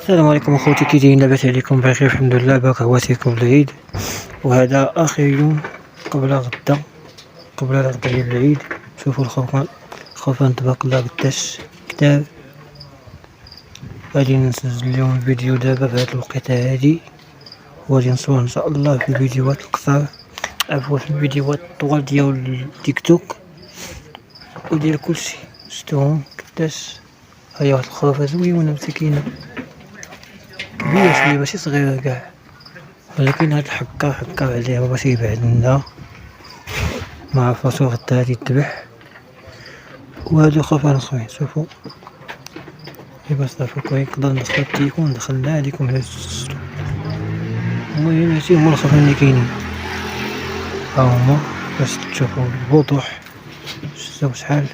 السلام عليكم اخوتي، كي دايرين؟ لاباس عليكم؟ بخير الحمد لله. باك هواتيكم العيد، وهذا اخر يوم قبل غدا، قبل الغدا ديال العيد. شوفوا الخوفان تبارك الله قداش كتاب. غادي نسجل اليوم الفيديو دابا في هاد الوقيته هادي، وغادي نصور ان شاء الله في الفيديوهات القصار، عفوا في الفيديوهات الطوال ديال التيك توك وديال كلشي. شفتوهم قداش؟ هاي واحد الخروفه زوينه مسكينه، كبيرة شوية ماشي صغيرة كاع، ولكن هاد حكا عليها باش يبعد لنا، ما عرفاش غدا غادي تذبح. وهادو خرفان اخرين، شوفو باش تعرفو كويس. نقدر ندخل التليفون، دخلنا عليكم هاد الشتو. المهم هادشي هما الخرفان اللي كاينين، ها هما باش تشوفو بوضوح. شفتو شحال؟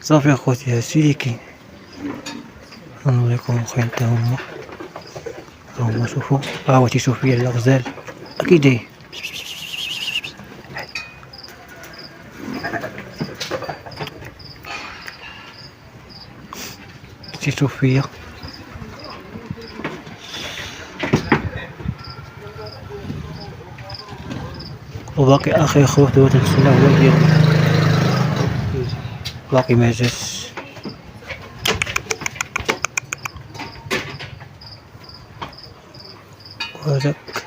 صافي اخوتي، هادشي اللي كاين. غنوريكم اخرين تا هما، ها هما شوفو. ها هو تيشوف فيا الغزال كي داير، تيشوف فيا. وباقي اخر خوف دابا تنتسنى هو ديال باقي ما جاش. وهذاك